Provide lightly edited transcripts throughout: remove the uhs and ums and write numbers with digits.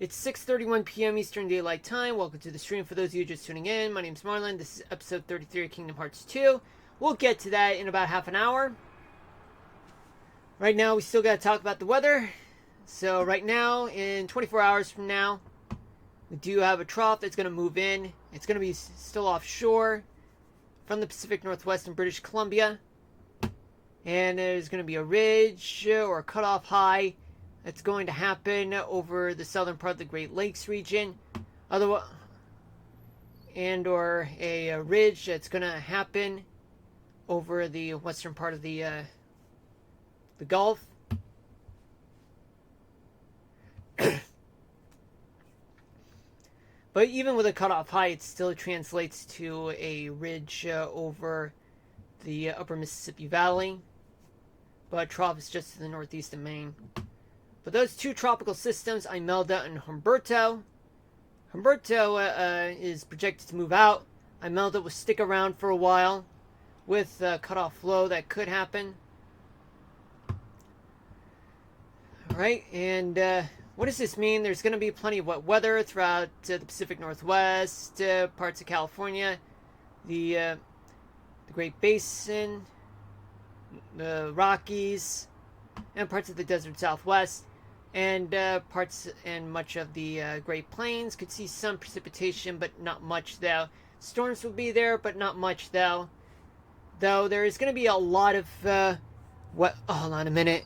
It's 6:31 p.m. Eastern Daylight Time. Welcome to the stream. For those of you just tuning in, my name's Marlon. This is episode 33 of Kingdom Hearts 2. We'll get to that in about half an hour. Right now, we still got to talk about the weather. So right now, in 24 hours from now, we do have a trough that's going to move in. It's going to be still offshore from the Pacific Northwest in British Columbia. And there's going to be a ridge or a cutoff high that's going to happen over the southern part of the Great Lakes region. Otherwise, or a ridge that's going to happen over the western part of the Gulf. But even with a cutoff high, it still translates to a ridge over the upper Mississippi Valley. But trough is just to the northeast of Maine. But those two tropical systems, Imelda and Humberto. Humberto is projected to move out. Imelda will stick around for a while with cutoff flow that could happen. Alright, and what does this mean? There's going to be plenty of wet weather throughout the Pacific Northwest, parts of California, the Great Basin, the Rockies, and parts of the Desert Southwest, and parts and much of the Great Plains. Could see some precipitation, but not much though. Storms will be there, but not much though. Though there is going to be a lot of what? Oh, hold on a minute.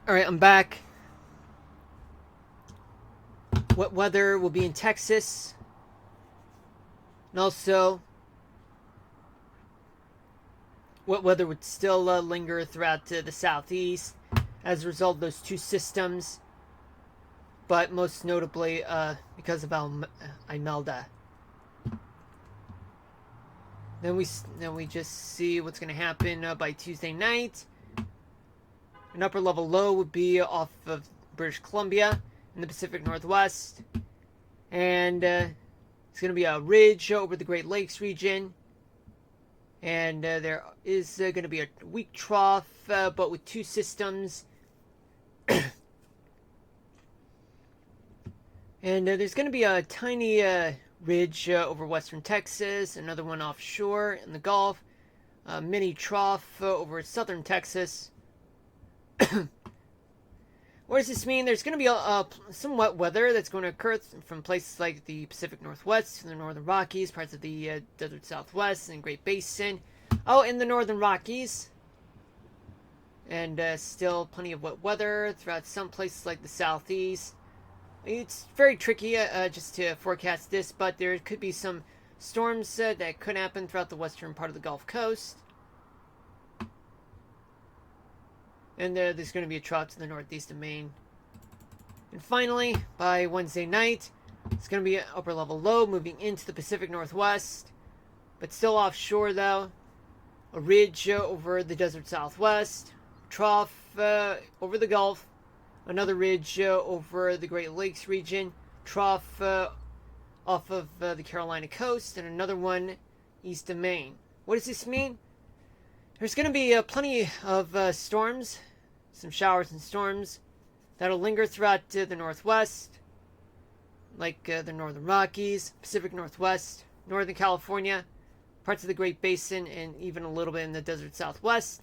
Alright, I'm back. Wet weather will be in Texas. And also, wet weather would still linger throughout the southeast as a result of those two systems. But most notably because of Imelda. Then we just see what's going to happen by Tuesday night. An upper level low would be off of British Columbia in the Pacific Northwest. And it's going to be a ridge over the Great Lakes region. And there is going to be a weak trough, but with two systems. And there's going to be a tiny ridge over western Texas, another one offshore in the Gulf, a mini trough over southern Texas. What does this mean? There's going to be some wet weather that's going to occur from places like the Pacific Northwest to the Northern Rockies, parts of the Desert Southwest and Great Basin. Oh, in the Northern Rockies. And still plenty of wet weather throughout some places like the Southeast. It's very tricky just to forecast this, but there could be some storms that could happen throughout the western part of the Gulf Coast. And there's going to be a trough to the northeast of Maine. And finally, by Wednesday night, it's going to be an upper level low moving into the Pacific Northwest. But still offshore though. A ridge over the Desert Southwest. Trough over the Gulf. Another ridge over the Great Lakes region. Trough off of the Carolina coast. And another one east of Maine. What does this mean? There's going to be plenty of storms, some showers and storms that'll linger throughout the Northwest, like the Northern Rockies, Pacific Northwest, Northern California, parts of the Great Basin, and even a little bit in the Desert Southwest.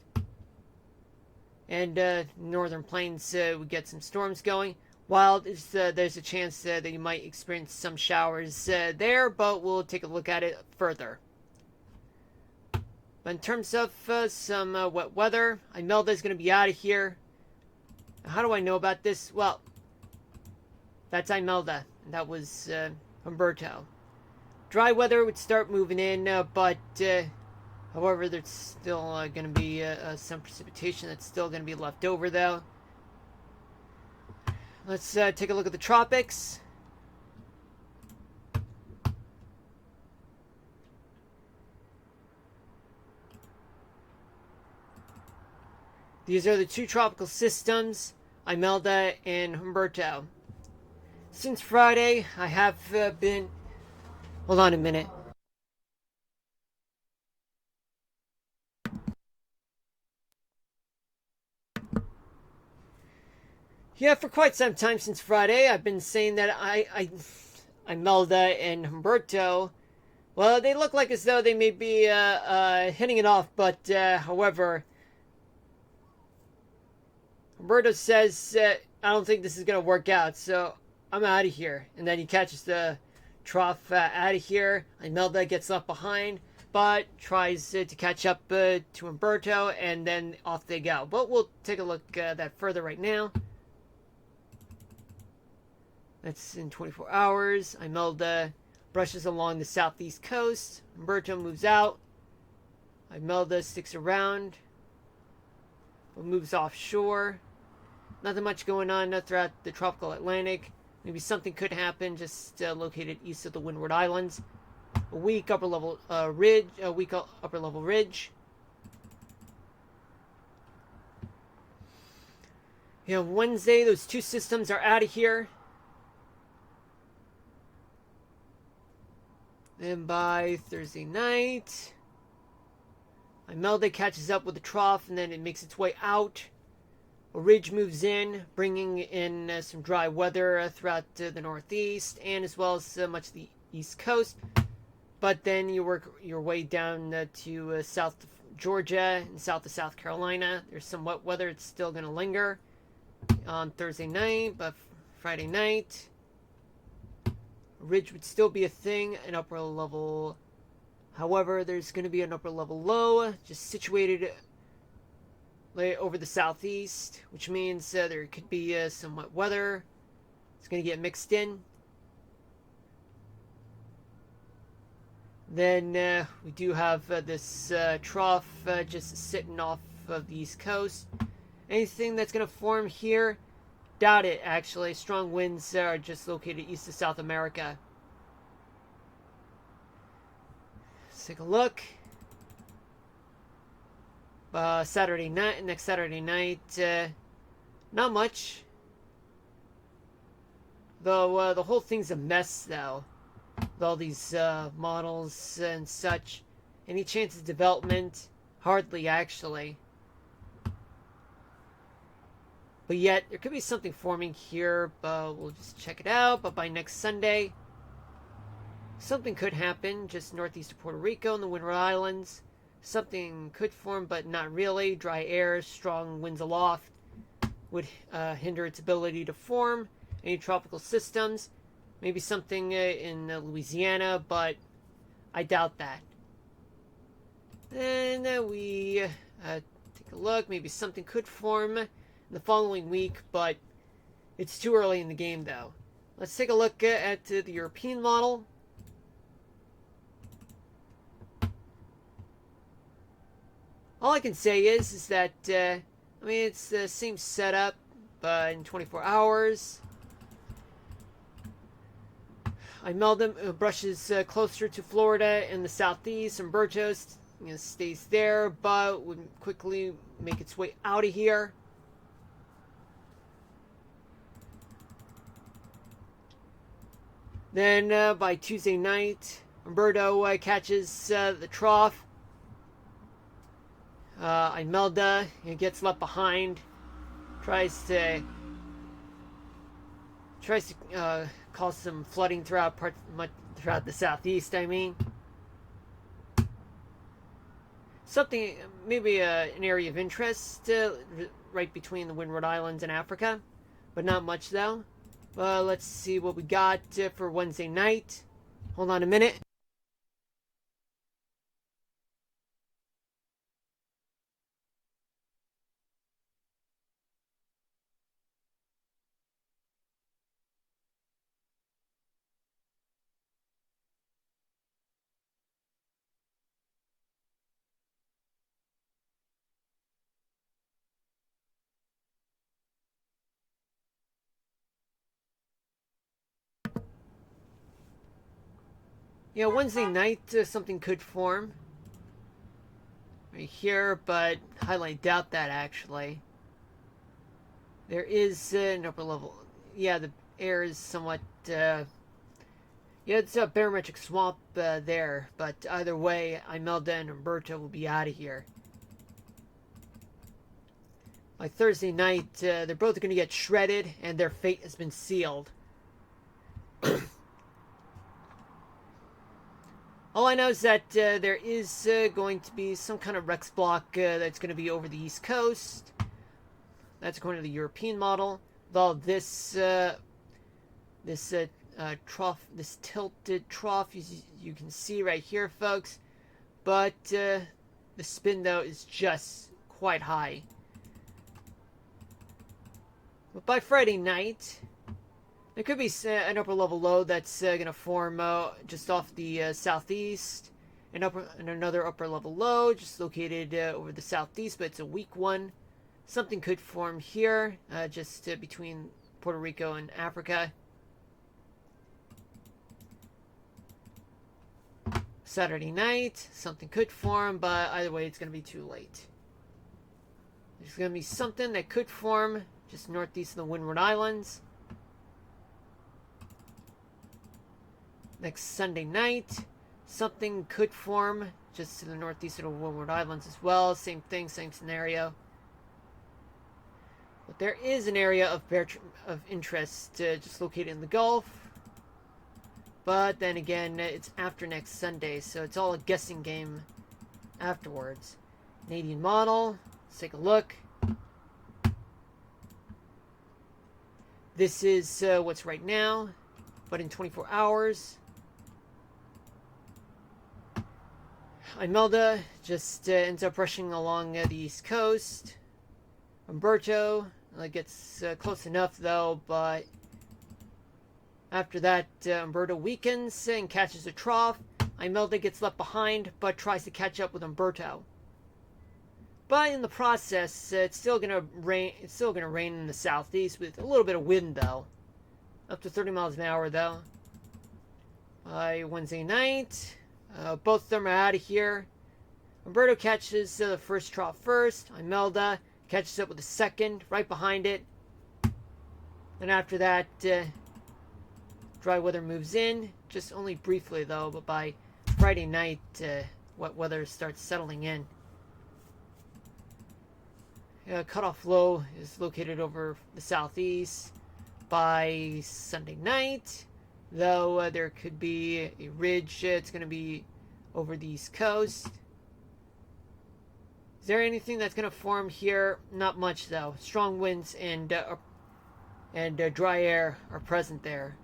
And Northern Plains we get some storms going. While there's a chance that you might experience some showers there, but we'll take a look at it further. But in terms of some wet weather, Imelda is going to be out of here. How do I know about this? Well, that's Imelda. And that was Humberto. Dry weather would start moving in, but however, there's still going to be some precipitation that's still going to be left over, though. Let's take a look at the tropics. These are the two tropical systems, Imelda and Humberto. Since Friday, I have been... Hold on a minute. Yeah, for quite some time since Friday, I've been saying that Imelda and Humberto, well, they look like as though they may be hitting it off, but however, Humberto says, I don't think this is going to work out, so I'm out of here. And then he catches the trough out of here. Imelda gets left behind, but tries to catch up to Humberto, and then off they go. But we'll take a look at that further right now. That's in 24 hours. Imelda brushes along the southeast coast. Humberto moves out. Imelda sticks around, but moves offshore. Nothing much going on throughout the tropical Atlantic. Maybe something could happen just located east of the Windward Islands. A weak upper level ridge. Yeah, Wednesday, those two systems are out of here. And by Thursday night, Imelda catches up with the trough, and then it makes its way out. A ridge moves in, bringing in some dry weather throughout the northeast and as well as much of the east coast. But then you work your way down to south of Georgia and south of South Carolina. There's some wet weather. It's still going to linger on Thursday night, but Friday night, a ridge would still be a thing, an upper level. However, there's going to be an upper level low just situated over the southeast, which means there could be some wet weather. It's going to get mixed in. Then we do have this trough just sitting off of the east coast. Anything that's going to form here, doubt it actually. Strong winds are just located east of South America. Let's take a look. Next Saturday night, not much. Though the whole thing's a mess, though. With all these models and such. Any chance of development? Hardly, actually. But yet, there could be something forming here, but we'll just check it out. But by next Sunday, something could happen just northeast of Puerto Rico and the Windward Islands. Something could form, but not really. Dry air, strong winds aloft would hinder its ability to form. Any tropical systems, maybe something in Louisiana, but I doubt that. Then we take a look. Maybe something could form in the following week, but it's too early in the game, though. Let's take a look at the European model. All I can say is that, I mean, it's the same setup, but in 24 hours. Imelda brushes closer to Florida in the southeast, and Humberto stays there, but would quickly make its way out of here. Then by Tuesday night, Humberto catches the trough. Imelda gets left behind, tries to cause some flooding throughout the southeast. I mean, something maybe an area of interest right between the Windward Islands and Africa, but not much though. Let's see what we got for Wednesday night. Hold on a minute. Yeah, Wednesday night, something could form right here, but highly doubt that actually. There is an upper level. Yeah, the air is somewhat. Yeah, it's a barometric swamp there, but either way, Imelda and Umberto will be out of here. By Thursday night, they're both going to get shredded, and their fate has been sealed. All I know is that there is going to be some kind of Rex block that's going to be over the East Coast. That's according to the European model. Though this trough, this tilted trough, you can see right here, folks. But the spin though is just quite high. But by Friday night, there could be an upper level low that's going to form just off the southeast, and another upper level low just located over the southeast, but it's a weak one. Something could form here, just between Puerto Rico and Africa. Saturday night, something could form, but either way, it's going to be too late. There's going to be something that could form just northeast of the Windward Islands. Next Sunday night, something could form just to the northeast of the Windward Islands as well. Same thing, same scenario. But there is an area of interest just located in the Gulf. But then again, it's after next Sunday, so it's all a guessing game afterwards. Canadian model, let's take a look. This is what's right now, but in 24 hours. Imelda just ends up rushing along the East Coast. Umberto gets close enough though, but after that, Umberto weakens and catches a trough. Imelda gets left behind, but tries to catch up with Umberto. But in the process, it's still gonna rain. It's still gonna rain in the southeast with a little bit of wind, though, up to 30 miles an hour, though. By Wednesday night, both of them are out of here. Umberto catches the first trough first. Imelda catches up with the second, right behind it. And after that, dry weather moves in, just only briefly though, but by Friday night, wet weather starts settling in. Cutoff low is located over the southeast. By Sunday night, though, there could be a ridge. It's going to be over the East Coast. Is there anything that's going to form here? Not much, though. Strong winds and dry air are present there.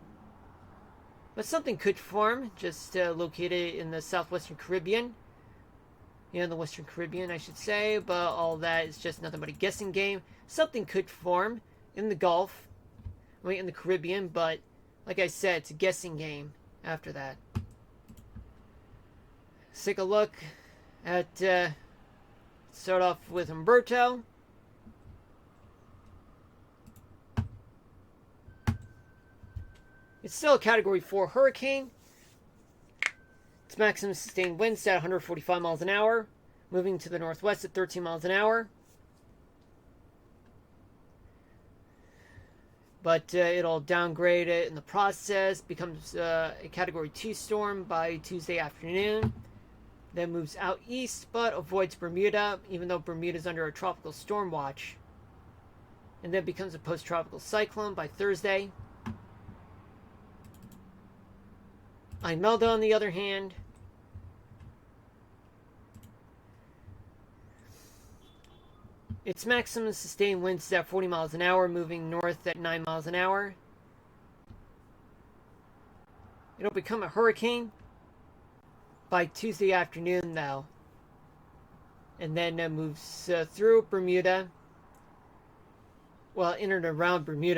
But something could form, just located in the southwestern Caribbean. In the Western Caribbean, I should say. But all that is just nothing but a guessing game. Something could form in the Gulf. I mean, in the Caribbean, but like I said, it's a guessing game after that. Let's take a look at, start off with Umberto. It's still a Category 4 hurricane. Its maximum sustained winds at 145 miles an hour, moving to the northwest at 13 miles an hour. But it'll downgrade it in the process, becomes a Category 2 storm by Tuesday afternoon. Then moves out east, but avoids Bermuda, even though Bermuda's under a tropical storm watch. And then becomes a post-tropical cyclone by Thursday. Imelda, on the other hand, its maximum sustained winds is at 40 miles an hour, moving north at 9 miles an hour. It'll become a hurricane by Tuesday afternoon, though. And then moves through Bermuda. Well, in and around Bermuda.